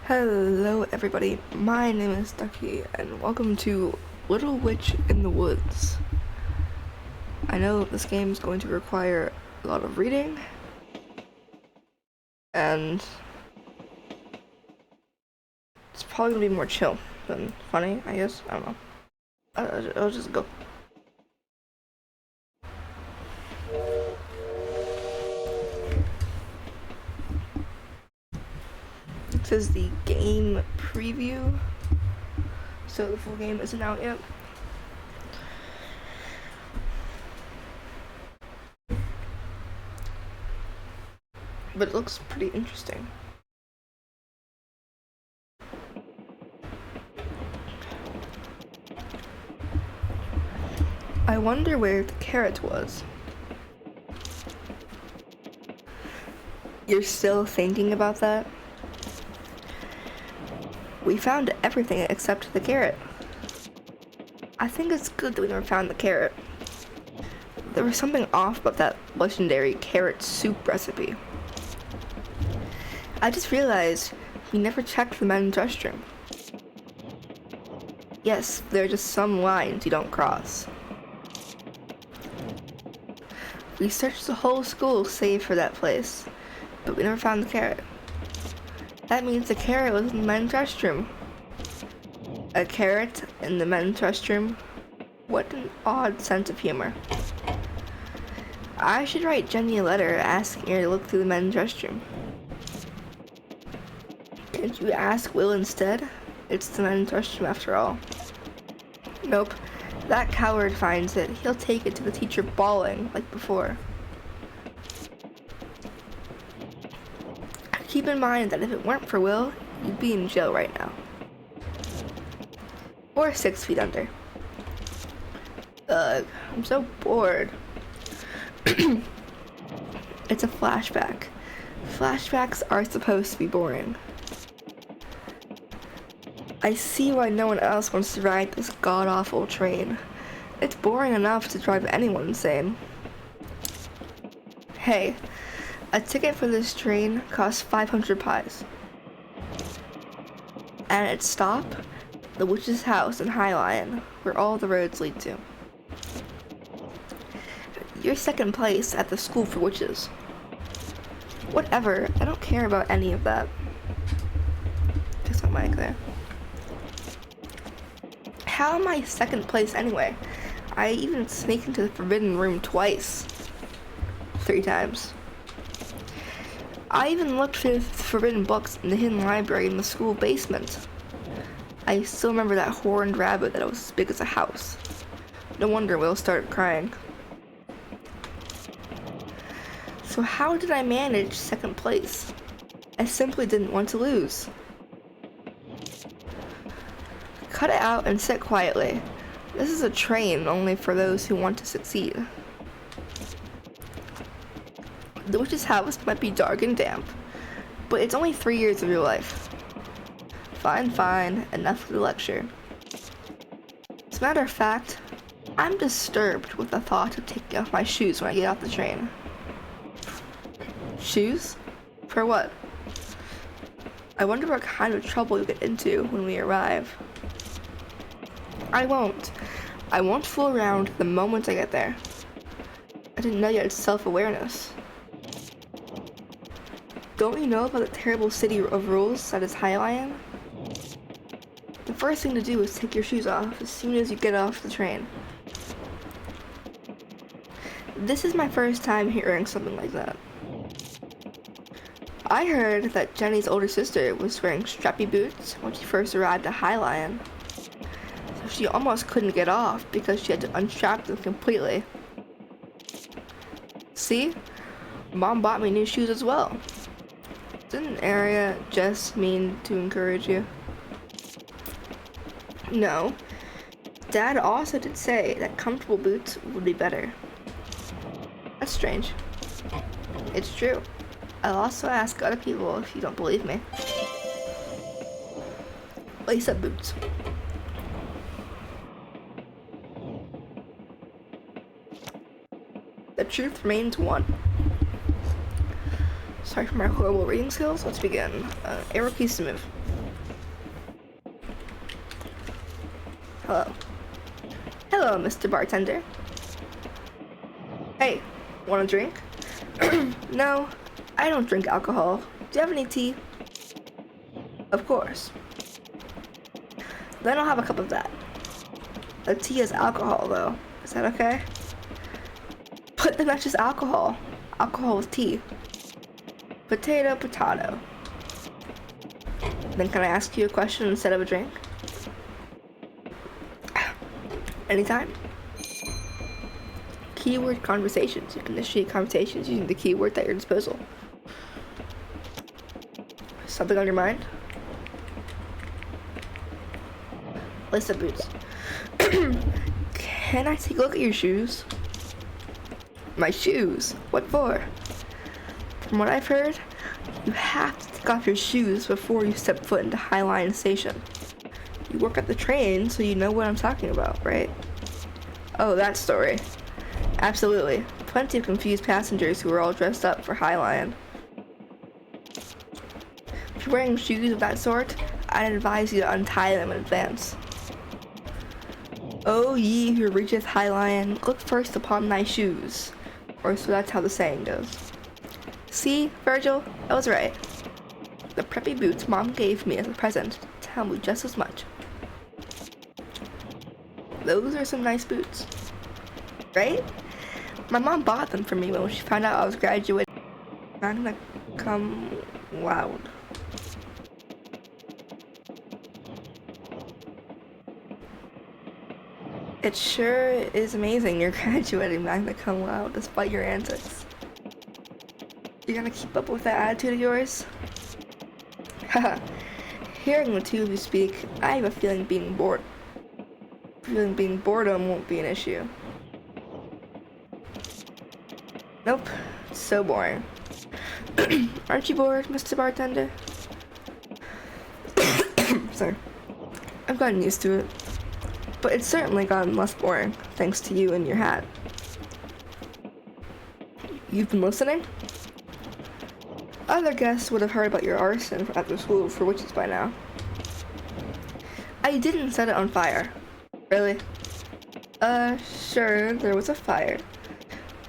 Hello everybody, my name is Ducky and welcome to Little Witch in the Woods. I know this game is going to require a lot of reading and it's probably going to be more chill than funny, I guess. I don't know. I'll just go. This is the game preview, so the full game isn't out yet. But it looks pretty interesting. I wonder where the carrot was. You're still thinking about that? We found everything except the carrot. I think it's good that we never found the carrot. There was something off about that legendary carrot soup recipe. I just realized we never checked the men's restroom. Yes, there are just some lines you don't cross. We searched the whole school save for that place, but we never found the carrot. That means the carrot was in the men's restroom. A carrot in the men's restroom? What an odd sense of humor. I should write Jenny a letter asking her to look through the men's restroom. Can't you ask Will instead? It's the men's restroom after all. Nope. That coward finds it. He'll take it to the teacher bawling like before. Keep in mind that if it weren't for Will, you'd be in jail right now. Or 6 feet under. Ugh, I'm so bored. It's a flashback. Flashbacks are supposed to be boring. I see why no one else wants to ride this god-awful train. It's boring enough to drive anyone insane. Hey, a ticket for this train costs 500 pies. And its stop, the witch's house in Highline, where all the roads lead to. You're second place at the school for witches. Whatever, I don't care about any of that. Fix my mic there. How am I second place anyway? I even sneaked into the forbidden room twice. 3 times. I even looked for the forbidden books in the hidden library in the school basement. I still remember that horned rabbit that was as big as a house. No wonder Will started crying. So how did I manage second place? I simply didn't want to lose. Cut it out and sit quietly. This is a train only for those who want to succeed. The witch's house might be dark and damp, but it's only 3 years of your life. Fine, enough of the lecture. As a matter of fact, I'm disturbed with the thought of taking off my shoes when I get off the train. Shoes? For what? I wonder what kind of trouble you'll get into when we arrive. I won't fool around the moment I get there. I didn't know you had self-awareness. Don't you know about the terrible city of rules that is Highline? The first thing to do is take your shoes off as soon as you get off the train. This is my first time hearing something like that. I heard that Jenny's older sister was wearing strappy boots when she first arrived at Highline. So she almost couldn't get off because she had to unstrap them completely. See? Mom bought me new shoes as well. Didn't Aria just mean to encourage you? No. Dad also did say that comfortable boots would be better. That's strange. It's true. I'll also ask other people if you don't believe me. Lace-up boots. The truth remains one. Sorry for my horrible reading skills. Let's begin. Arrow keys to move. Hello. Hello, Mr. Bartender. Hey, want a drink? No, I don't drink alcohol. Do you have any tea? Of course. Then I'll have a cup of that. The tea is alcohol, though. Is that okay? But then that's just alcohol. Alcohol with tea. Potato, potato. Then can I ask you a question instead of a drink? Anytime. Keyword conversations. You can initiate conversations using the keyword at your disposal. Something on your mind? List of boots. Can I take a look at your shoes? My shoes? What for? From what I've heard, you have to take off your shoes before you step foot into Highline Station. You work at the train, so you know what I'm talking about, right? Oh, that story. Absolutely. Plenty of confused passengers who are all dressed up for Highline. If you're wearing shoes of that sort, I'd advise you to untie them in advance. Oh, ye who reacheth Highline, look first upon thy shoes. Or so that's how the saying goes. See, Virgil, I was right. The preppy boots Mom gave me as a present tell me just as much. Those are some nice boots. Right? My mom bought them for me when she found out I was graduating. Magna cum laude. It sure is amazing you're graduating magna cum laude despite your antics. You're gonna keep up with that attitude of yours? Haha. Hearing the two of you speak, I have a feeling being boredom won't be an issue. Nope. It's so boring. Aren't you bored, Mr. Bartender? Sorry. I've gotten used to it. But it's certainly gotten less boring, thanks to you and your hat. You've been listening? Other guests would have heard about your arson at the school for witches by now. I didn't set it on fire. Really? Sure, there was a fire.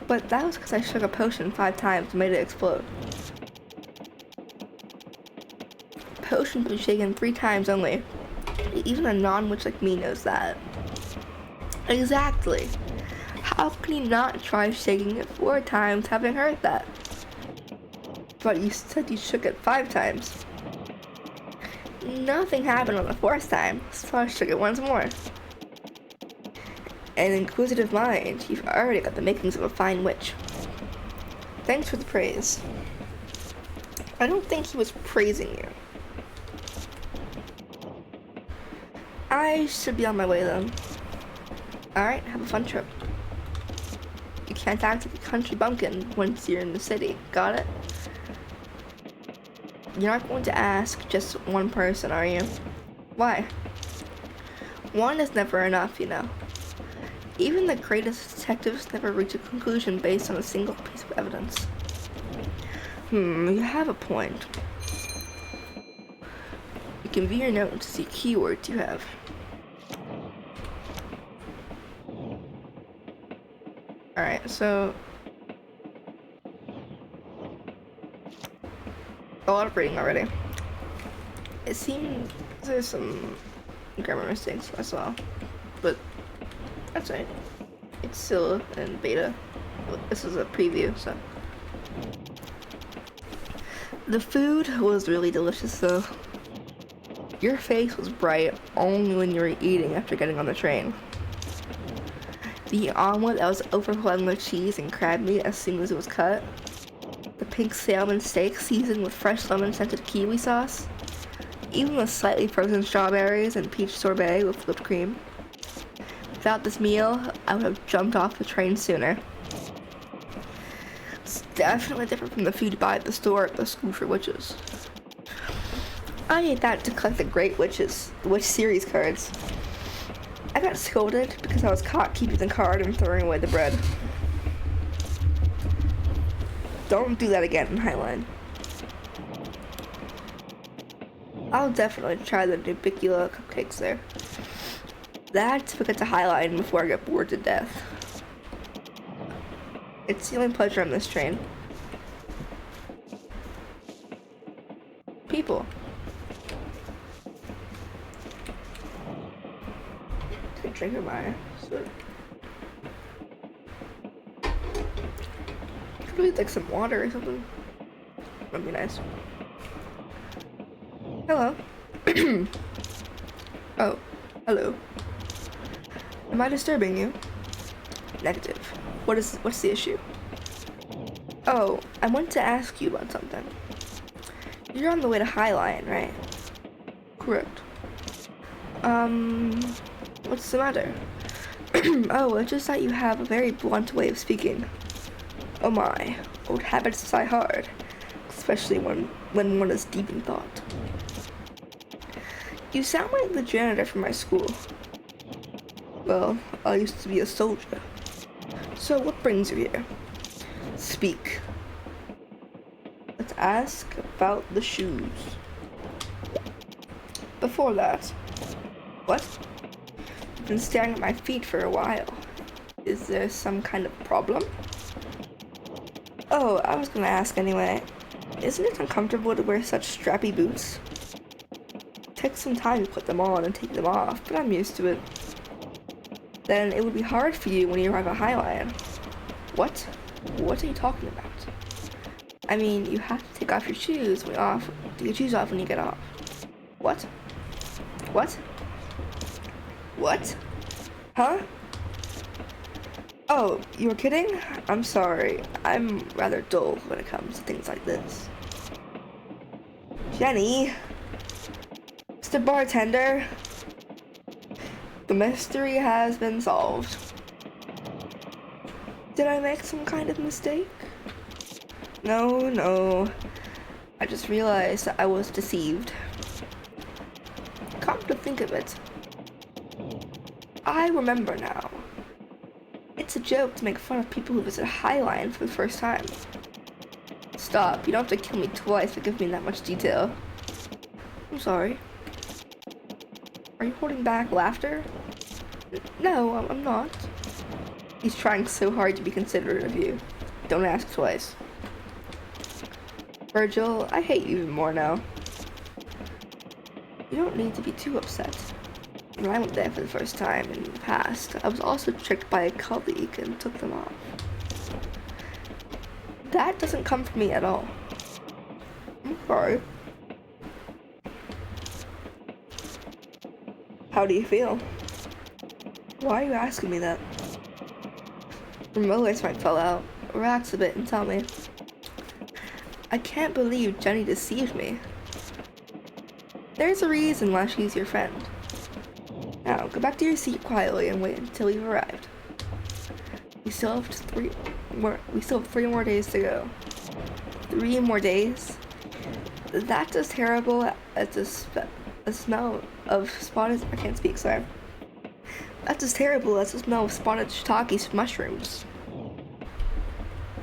But that was because I shook a potion 5 times and made it explode. Potions be shaken 3 times only. Even a non-witch like me knows that. Exactly. How can you not try shaking it 4 times having heard that? But you said you shook it 5 times. Nothing happened on the 4th time, so I shook it once more. An inquisitive mind, you've already got the makings of a fine witch. Thanks for the praise. I don't think he was praising you. I should be on my way then. Alright, have a fun trip. You can't act like a country bumpkin once you're in the city, got it? You're not going to ask just one person, are you? Why? One is never enough, you know. Even the greatest detectives never reach a conclusion based on a single piece of evidence. You have a point. You can view your note to see keywords you have. Alright, so a lot of reading already. It seems there's some grammar mistakes I saw, but that's right. It's still in beta. This is a preview, so. The food was really delicious though. Your face was bright only when you were eating after getting on the train. The omelet that was overwhelmed with cheese and crab meat as soon as it was cut. The pink salmon steak seasoned with fresh lemon-scented kiwi sauce. Even the slightly frozen strawberries and peach sorbet with whipped cream. Without this meal, I would have jumped off the train sooner. It's definitely different from the food you buy at the store at the School for Witches. I ate that to collect the Great Witches, the Witch series cards. I got scolded because I was caught keeping the card and throwing away the bread. Don't do that again in Highline. I'll definitely try the Nubicula cupcakes there. That's if I get to highlight before I get bored to death. It's the only pleasure on this train. People. Take a drink of my soda. Could we like some water or something? That'd be nice. Hello. Oh, hello. Am I disturbing you? Negative. What's the issue? Oh, I want to ask you about something. You're on the way to Highline, right? Correct. What's the matter? Oh, it's just that you have a very blunt way of speaking. Oh my, old habits die hard, especially when one is deep in thought. You sound like the janitor from my school. Well, I used to be a soldier. So what brings you here? Speak. Let's ask about the shoes. Before that, what? You've been staring at my feet for a while. Is there some kind of problem? Oh, I was gonna ask anyway. Isn't it uncomfortable to wear such strappy boots? It takes some time to put them on and take them off, but I'm used to it. Then it would be hard for you when you arrive at Highline. What? What are you talking about? I mean, you have to take off your shoes when you get off. What? What? What? Huh? Oh, you were kidding? I'm sorry. I'm rather dull when it comes to things like this. Jenny? Mr. Bartender? The mystery has been solved. Did I make some kind of mistake? No. I just realized that I was deceived. Come to think of it, I remember now. It's a joke to make fun of people who visit Highline for the first time. Stop, you don't have to kill me twice for giving me that much detail. I'm sorry. Are you holding back laughter? No, I'm not. He's trying so hard to be considerate of you. Don't ask twice. Virgil, I hate you even more now. You don't need to be too upset. When I went there for the first time in the past, I was also tricked by a colleague and took them off. That doesn't come from me at all. I'm sorry. How do you feel? Why are you asking me that? Remoters might fall out. Relax a bit and tell me. I can't believe Jenny deceived me. There's a reason why she's your friend. Now, go back to your seat quietly and wait until we've arrived. We still have 3 more days to go. 3 more days? That's as terrible as the smell of spotted... I can't speak, sorry. That's as terrible as the smell of spotted shiitake mushrooms.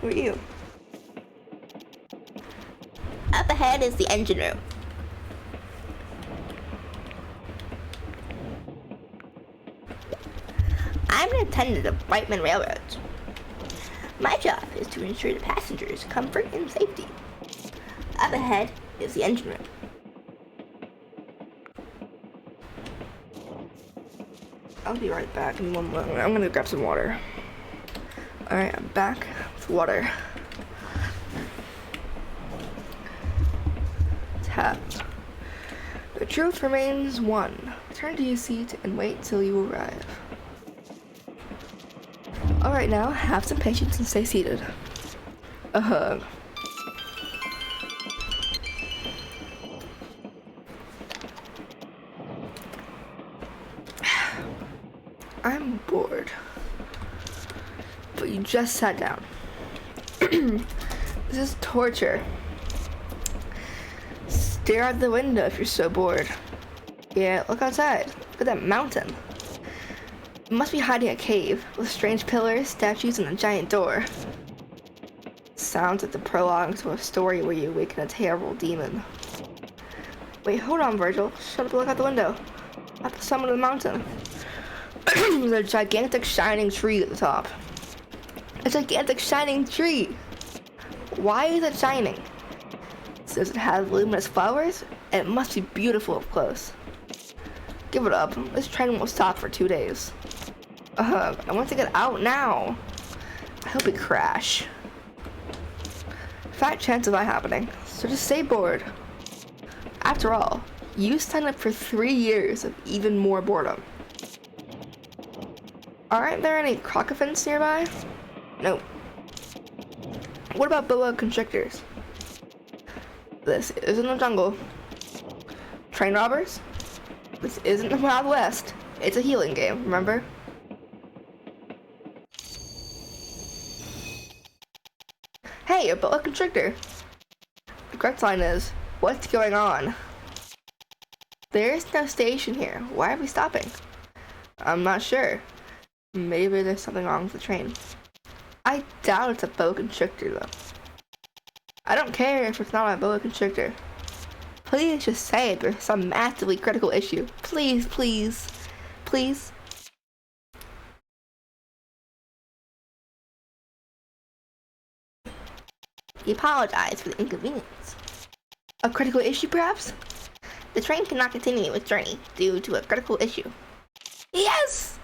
Who are you? Up ahead is the engine room. I'm an attendant of Brightman Railroads. My job is to ensure the passengers' comfort and safety. Up ahead is the engine room. I'll be right back in 1 moment. I'm gonna grab some water. Alright, I'm back with water. Tap. The truth remains one. Return to your seat and wait till you arrive. Alright now, have some patience and stay seated. A hug. I'm bored. But you just sat down. This is torture. Stare out the window if you're so bored. Yeah, look outside. Look at that mountain. It must be hiding a cave with strange pillars, statues, and a giant door. Sounds like the prologue to a story where you awaken a terrible demon. Wait, hold on, Virgil. Shut up and look out the window. At the summit of the mountain. There's a gigantic shining tree at the top. A gigantic shining tree. Why is it shining? Does it have luminous flowers? It must be beautiful up close. Give it up. This train won't stop for 2 days. I want to get out now. I hope we crash. Fat chance of that happening, so just stay bored. After all, you signed up for 3 years of even more boredom. Aren't there any crocodilians nearby? Nope. What about boa constrictors? This isn't a jungle. Train robbers? This isn't the Wild West. It's a healing game, remember? Hey, a boa constrictor. The correct line is, what's going on? There's no station here. Why are we stopping? I'm not sure. Maybe there's something wrong with the train. I doubt it's a boa constrictor though. I don't care if it's not a boa constrictor. Please just say it. There's some massively critical issue. Please, please, please. We apologize for the inconvenience. A critical issue, perhaps? The train cannot continue its journey due to a critical issue. Yes!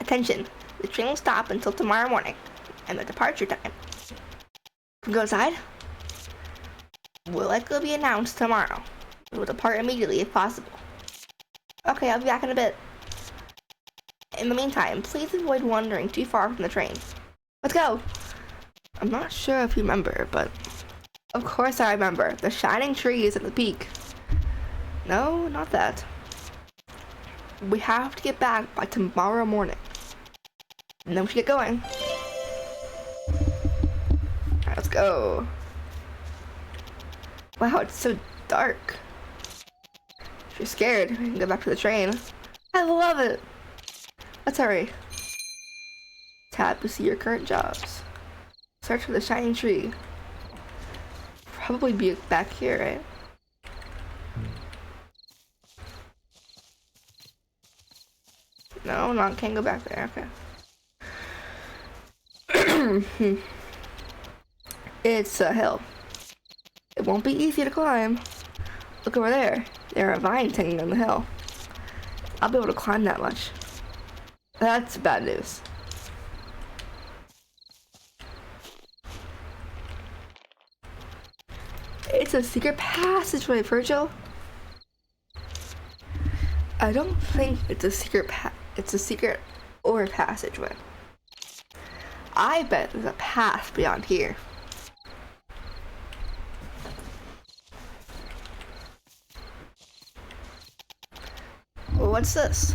Attention, the train will stop until tomorrow morning, and the departure time. Can we go inside? Will likely be announced tomorrow. We will depart immediately if possible. Okay, I'll be back in a bit. In the meantime, please avoid wandering too far from the train. Let's go! I'm not sure if you remember, but of course I remember. The shining tree is at the peak. No, not that. We have to get back by tomorrow morning. And then we should get going. Alright, let's go. Wow, it's so dark. If you're scared, we can go back to the train. I love it. Let's hurry. Tap to see your current jobs. Search for the shining tree. Probably be back here, right? No, can't go back there. Okay. It's a hill. It won't be easy to climb. Look over there. There are vines hanging on the hill. I'll be able to climb that much. That's bad news. It's a secret passageway, Virgil. I don't think it's a secret it's a secret or passageway. I bet there's a path beyond here. What's this?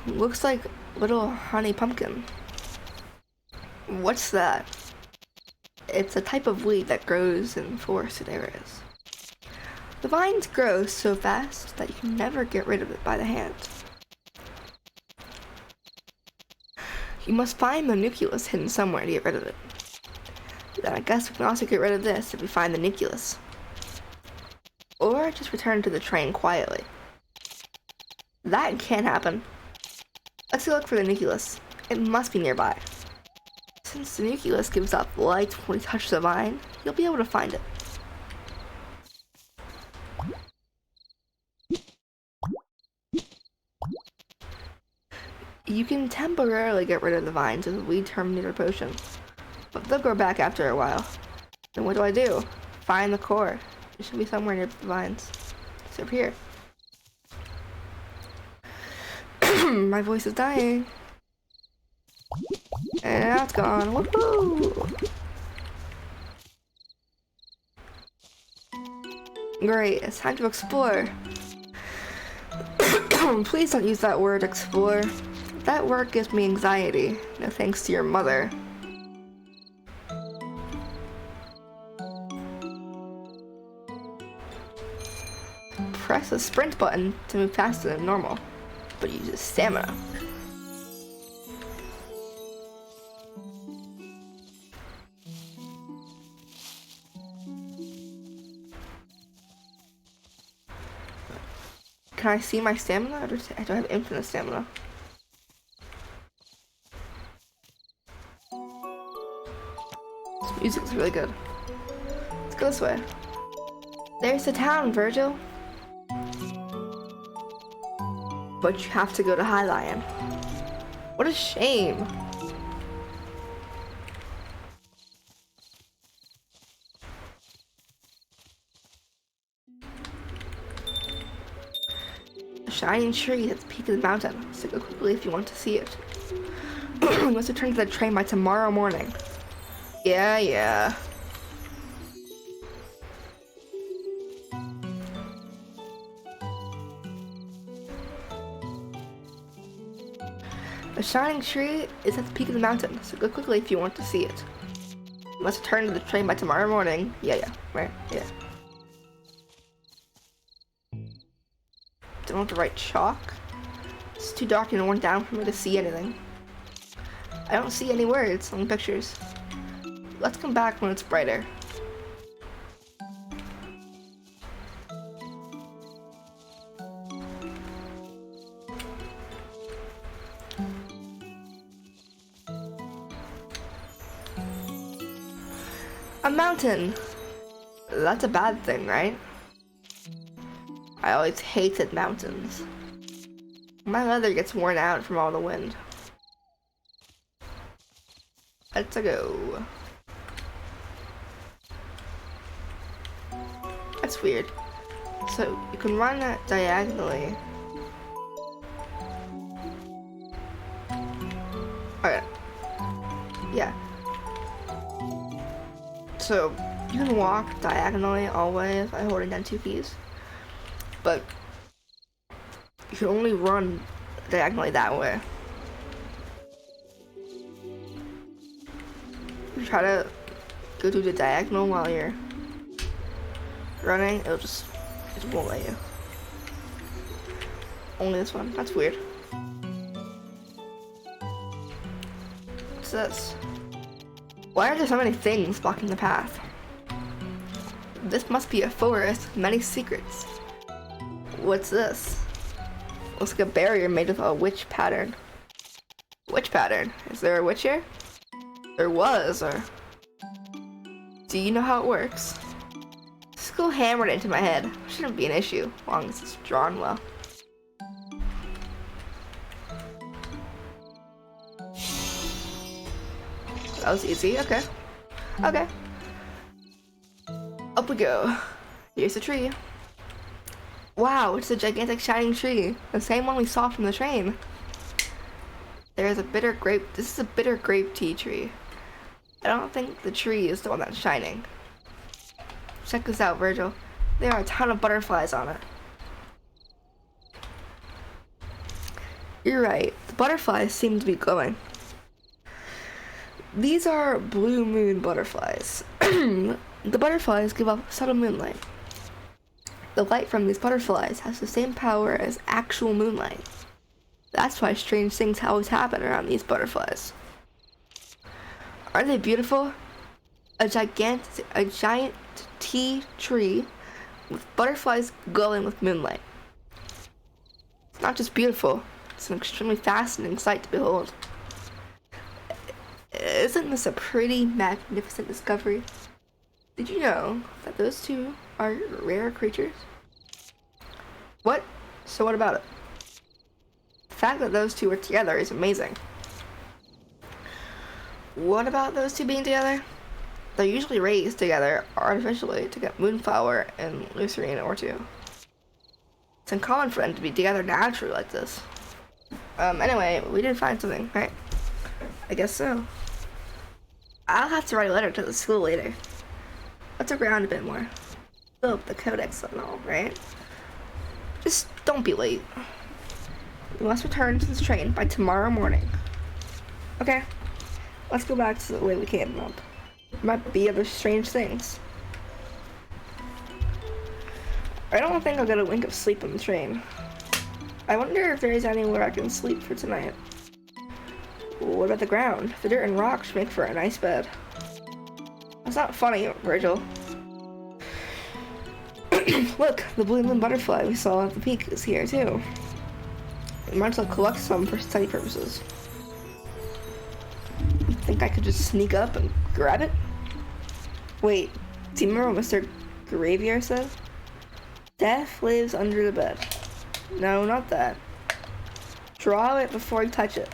Looks like little honey pumpkin. What's that? It's a type of weed that grows in forested areas. The vines grow so fast that you can never get rid of it by the hand. You must find the nucleus hidden somewhere to get rid of it. Then I guess we can also get rid of this if we find the nucleus. Or just return to the train quietly. That can't happen. Let's go look for the nucleus. It must be nearby. Since the nucleus gives off light when we touch the vine, you'll be able to find it. You can temporarily get rid of the vines with a weed terminator potion, but they'll grow back after a while. Then what do? Find the core. It should be somewhere near the vines. It's over here. My voice is dying. And now it's gone. Woohoo! Great, it's time to explore. Please don't use that word, explore. That word gives me anxiety. No thanks to your mother. Press the sprint button to move faster than normal, but uses stamina. Can I see my stamina, or do I have infinite stamina? This music's really good. Let's go this way. There's the town, Virgil. But you have to go to High Lion. What a shame. A shining tree at the peak of the mountain, so go quickly if you want to see it. You must return to the train by tomorrow morning. Yeah. The shining tree is at the peak of the mountain, so go quickly if you want to see it. You must return to the train by tomorrow morning. Yeah, right, yeah. Don't have to write chalk. It's too dark and worn down for me to see anything. I don't see any words on the pictures. Let's come back when it's brighter. A mountain! That's a bad thing, right? I always hated mountains. My leather gets worn out from all the wind. Let's go. That's weird. So you can run that diagonally. Okay. Yeah. So you can walk diagonally always by holding down 2 keys. But you can only run diagonally that way. You try to go through the diagonal while you're running, it won't let you. Only this one. That's weird. What's this? Why are there so many things blocking the path? This must be a forest with many secrets. What's this? Looks like a barrier made of a witch pattern. Witch pattern? Is there a witch here? There was, or... Do you know how it works? School hammered into my head. Shouldn't be an issue, as long as it's drawn well. That was easy, okay. Okay. Up we go. Here's the tree. Wow, it's a gigantic shining tree. The same one we saw from the train. There's a bitter grape. This is a bitter grape tea tree. I don't think the tree is the one that's shining. Check this out, Virgil. There are a ton of butterflies on it. You're right. The butterflies seem to be glowing. These are blue moon butterflies. The butterflies give off subtle moonlight. The light from these butterflies has the same power as actual moonlight. That's why strange things always happen around these butterflies. Aren't they beautiful? A giant tea tree with butterflies glowing with moonlight. It's not just beautiful, it's an extremely fascinating sight to behold. Isn't this a pretty magnificent discovery? Did you know that those two are rare creatures? What? So what about it? The fact that those two are together is amazing. What about those two being together? They're usually raised together artificially to get moonflower and lucerne or two. It's uncommon for them to be together naturally like this. Anyway, we did find something, right? I guess so. I'll have to write a letter to the school later. Let's look around a bit more. Fill up the codex and all, right? Just don't be late. We must return to this train by tomorrow morning. Okay, let's go back to the way we came up. There might be other strange things. I don't think I'll get a wink of sleep on the train. I wonder if there's anywhere I can sleep for tonight. What about the ground? The dirt and rocks make for a nice bed. That's not funny, Virgil. Look, the blue moon butterfly we saw at the peak is here too. We might as well collect some for study purposes. You think I could just sneak up and grab it? Wait, do you remember what Mr. Gravier said? Death lives under the bed. No, not that. Draw it before you touch it.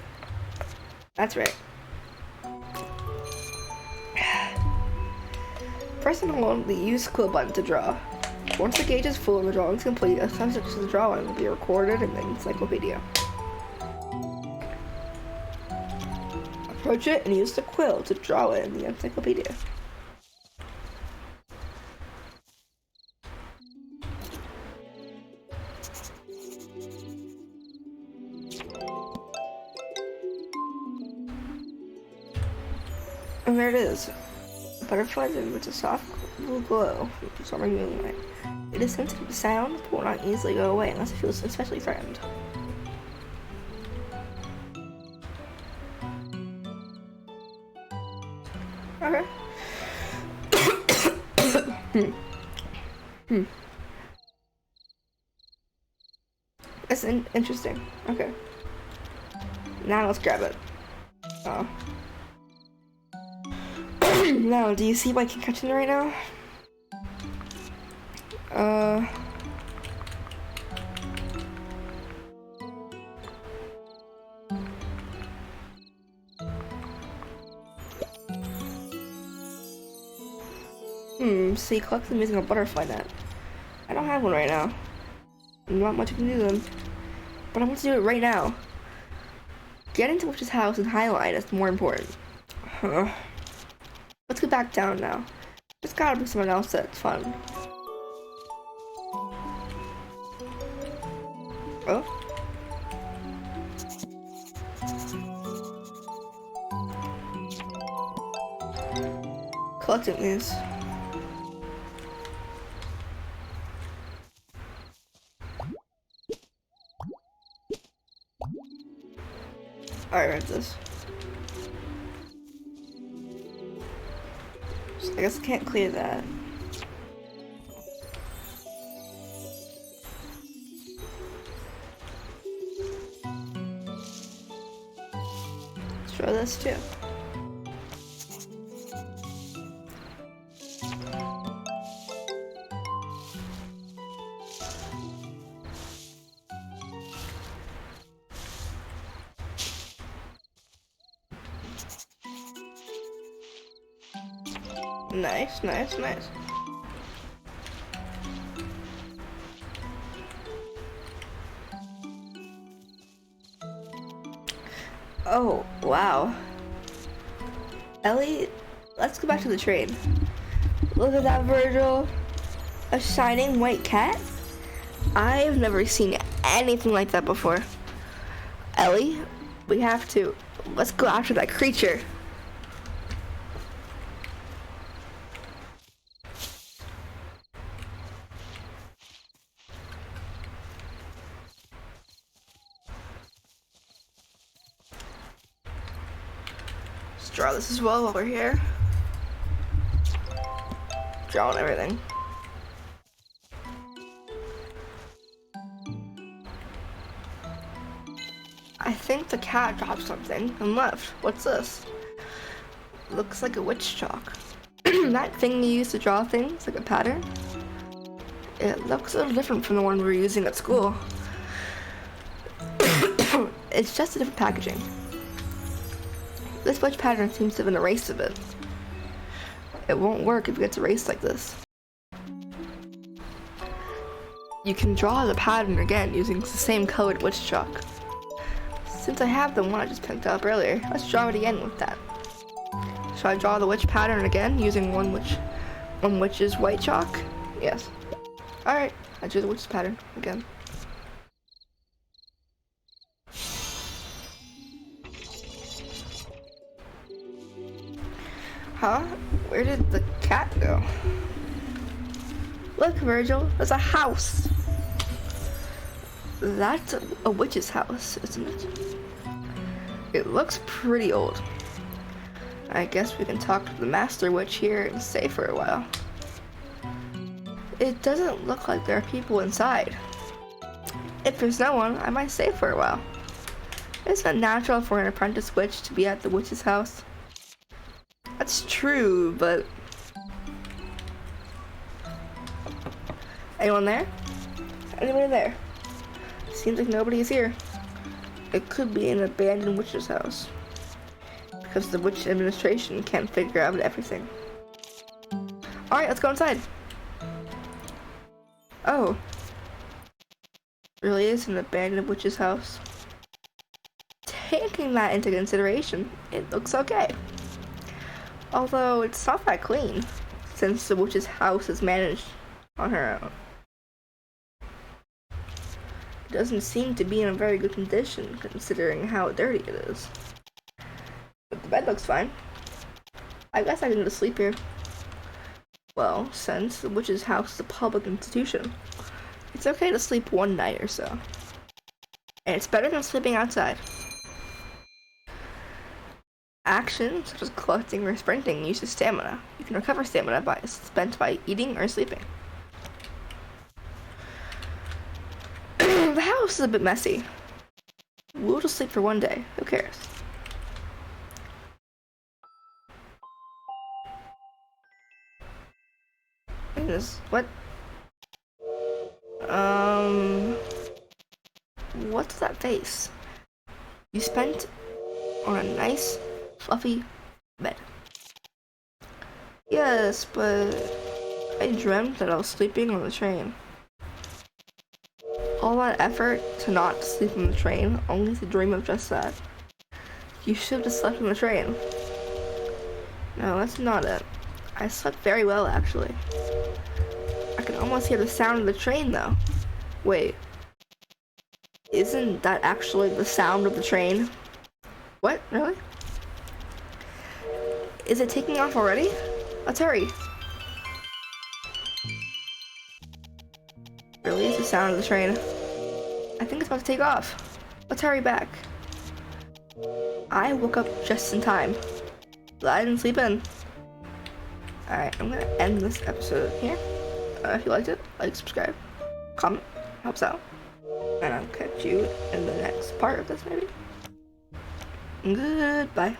That's right. Press and hold the use quill button to draw. Once the gauge is full and the drawing is complete, a subject to the drawing will be recorded in the encyclopedia. Approach it and use the quill to draw it in the encyclopedia. And there it is. The butterfly emits a soft blue glow from the summer moonlight. It is sensitive to sound, but will not easily go away unless it feels especially threatened. Okay. That's interesting. Okay. Now let's grab it. Oh. Now, do you see why I can catch it right now? So you collect them using a butterfly net. I don't have one right now. Not much I can do then. But I want to do it right now. Getting to Witch's house and highlight is more important. Let's get back down now. There's gotta be someone else that's fun. Oh? Collecting these. Alright, read this. I guess I can't clear that. Let's try this too. Nice, nice, nice. Oh, wow. Ellie, let's go back to the train. Look at that, Virgil. A shining white cat? I've never seen anything like that before. Ellie, we have to. Let's go after that creature. Draw this as well while we're here. Drawing everything. I think the cat dropped something and left. What's this? Looks like a witch chalk. That thing you use to draw things, like a pattern? It looks a little different from the one we were using at school. It's just a different packaging. This witch pattern seems to have been erased a bit. It won't work if it gets erased like this. You can draw the pattern again using the same colored witch chalk. Since I have the one I just picked up earlier, let's draw it again with that. Shall I draw the witch pattern again using one witch's white chalk? Yes. Alright, I drew the witch's pattern again. Huh? Where did the cat go? Look, Virgil, there's a house. That's a witch's house, isn't it? It looks pretty old. I guess we can talk to the master witch here and stay for a while. It doesn't look like there are people inside. If there's no one, I might stay for a while. Isn't it natural for an apprentice witch to be at the witch's house? That's true, but... Anyone there? Anybody there? Seems like nobody is here. It could be an abandoned witch's house. Because the witch administration can't figure out everything. Alright, let's go inside. Oh. Really is an abandoned witch's house. Taking that into consideration, it looks okay. Although it's not that clean, since the witch's house is managed on her own. It doesn't seem to be in a very good condition, considering how dirty it is. But the bed looks fine. I guess I can just sleep here. Well, since the witch's house is a public institution, it's okay to sleep one night or so. And it's better than sleeping outside. Actions such as collecting or sprinting uses stamina. You can recover stamina spent by eating or sleeping. The house is a bit messy. We'll just sleep for one day. Who cares? What? What's that face? You spent on a nice, fluffy bed. Yes, but I dreamt that I was sleeping on the train. All that effort to not sleep on the train, only to dream of just that. You should have slept on the train. No, that's not it. I slept very well, actually. I can almost hear the sound of the train, though. Wait. Isn't that actually the sound of the train? What? Really? Is it taking off already? Let's hurry. Really is the sound of the train. I think it's about to take off. Let's hurry back. I woke up just in time. But I didn't sleep in. Alright, I'm gonna end this episode here. If you liked it, like, subscribe, comment, helps out. And I'll catch you in the next part of this, maybe. Goodbye.